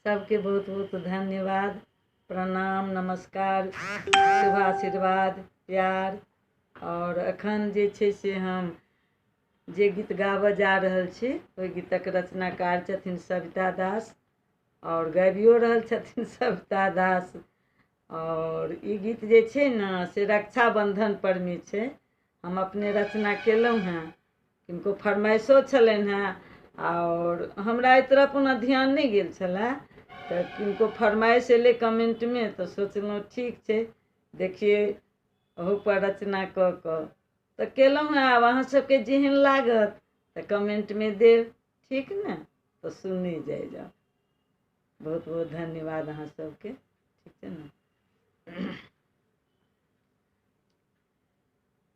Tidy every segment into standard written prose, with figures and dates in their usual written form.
सबके बहुत बहुत धन्यवाद, प्रणाम, नमस्कार, शुभ आशीर्वाद, प्यार। और अखन जे छै से हम जे गीत गाबऽ जा रहल छी ओहि गीतक रचनाकार छथिन सविता दास और गाबियो रहल छथिन सविता दास। और ई गीत जे छै ने से रक्षाबंधन पर में छै। हम अपने रचना केलहुँ हैं, किनको फरमाइशो छलनि हैं और हमरा एहि तरफ ओना ध्यान नहीं गेल छलै, तो किनको फरमाइश एलै कमेंट में तो सोचलहुँ ठीक छै देखिए ओहू पर रचना कऽ तो केलहुँ हैं। आब अहाँ सबके जेहन लागत तो कमेंट में देव, ठीक ने? तो सुनी जाए जाओ। बहुत बहुत धन्यवाद अहाँ सबके, ठीक है ना?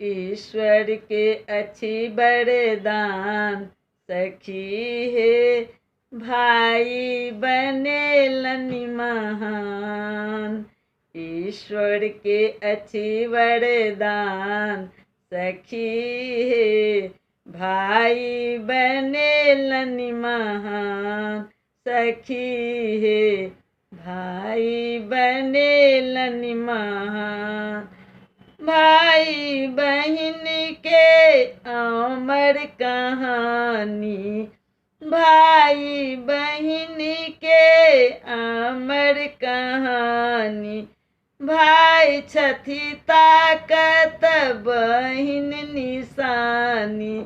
ईश्वर के अच्छी वरदान सखी हे, भाई बनेलन महान। ईश्वर के अच्छी वरदान सखी हे, भाई बनेलन महान। सखी हे, भाई बनेलन महान। भाई बहन के अमर कहानी, भाई बहन के अमर कहानी। भाई छथि ताकत बहिन निशानी,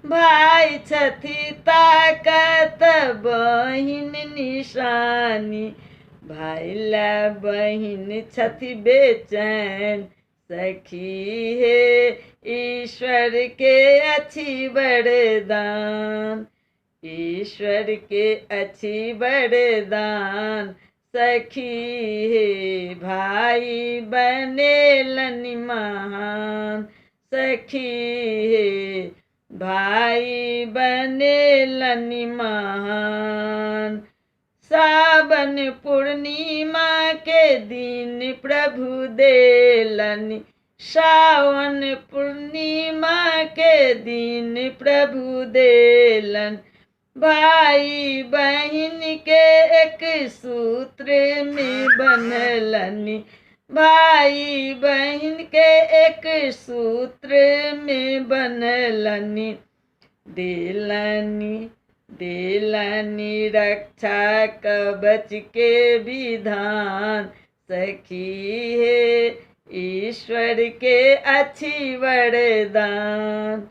भाई छथि ताकत बहिन निशानी। भाई ला बहिन छथि बेचैन सखी हे, ईश्वर के अच्छी वरदान। ईश्वर के अच्छी वरदान सखी हे, भाई बनेलन महान। सखी हे, भाई बनेलन महान। सावन पूर्णिमा के दिन प्रभु देलन, सावन पूर्णिमा के दिन प्रभु देलन। भाई बहन के एक सूत्र में बंधलन, भाई बहन के एक सूत्र में बंधलन। देलनी रक्षा कवच के विधान सखी हे, ईश्वर के अच्छी वरदान।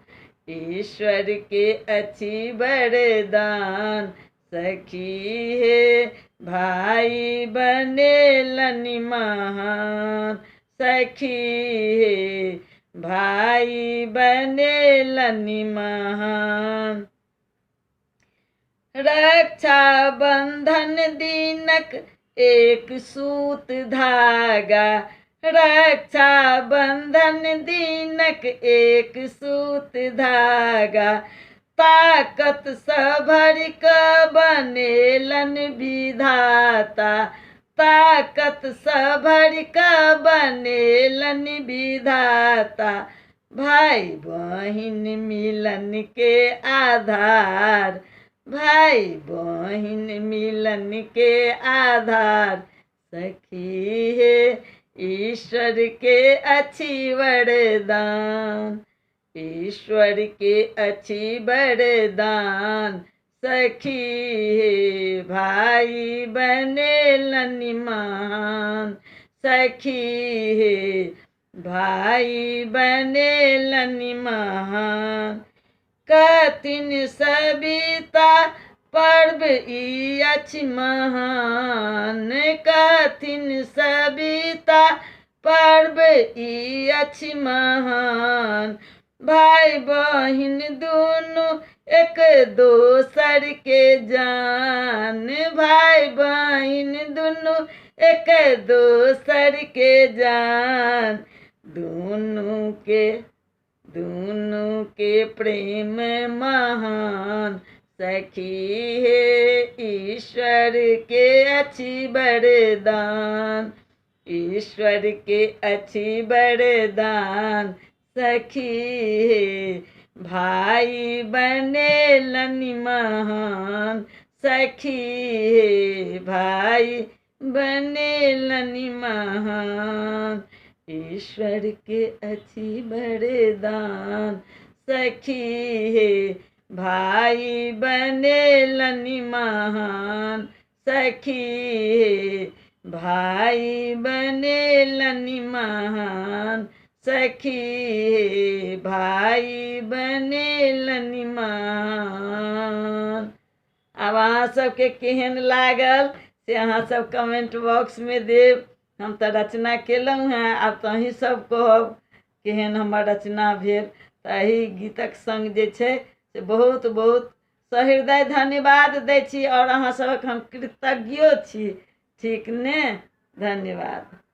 ईश्वर के अच्छी वरदान सखी हे, भाई बनेलन महान। सखी हे, भाई बनेलन महान। रक्षा बंधन दीनक एक सूत धागा, रक्षा बंधन दीनक एक सूत धागा। ताकत सभर क बनेलन विधाता, ताकत सभर क बनेलन विधाता। भाई बहिन मिलन के आधार, भाई बहिन मिलन के आधार सखी हे, ईश्वर के अच्छी वरदान। ईश्वर के अच्छी वरदान सखी हे, भाई बनेलन महान। सखी हे, भाई बनेलन महान। कठिन सविता पर्व ई अछि महान, कठिन सविता पर्व ई अछि महान। भाई बहिन दुनू एक दोसर के जान, भाई बहिन दुनू एक दोसर के जान। दोनों के प्रेम महान सखी हे, ईश्वर के अच्छी वरदान। ईश्वर के अच्छी वरदान सखी हे, भाई बनेलन महान। सखी हे भाई बनेलनि महान, ईश्वर के अच्छी वरदान। सखी हे भाई बनेलनि महान, सखी हे भाई बनेलनि महान, सखी हे भाई बनेलनि महान। आब अहाँ सबके केहन लागल से अहाँ सब कमेंट बॉक्स में देब। हम तऽ रचना केलहुँ हेँ, आब तऽ अहीँ सब कहब केहन हमर रचना भेल। तऽ एही गीतक संग जे छै से बहुत बहुत सहृदय धन्यवाद दै छी, और अहाँ सबक हम कृतज्ञो छी। ठीक ने? धन्यवाद।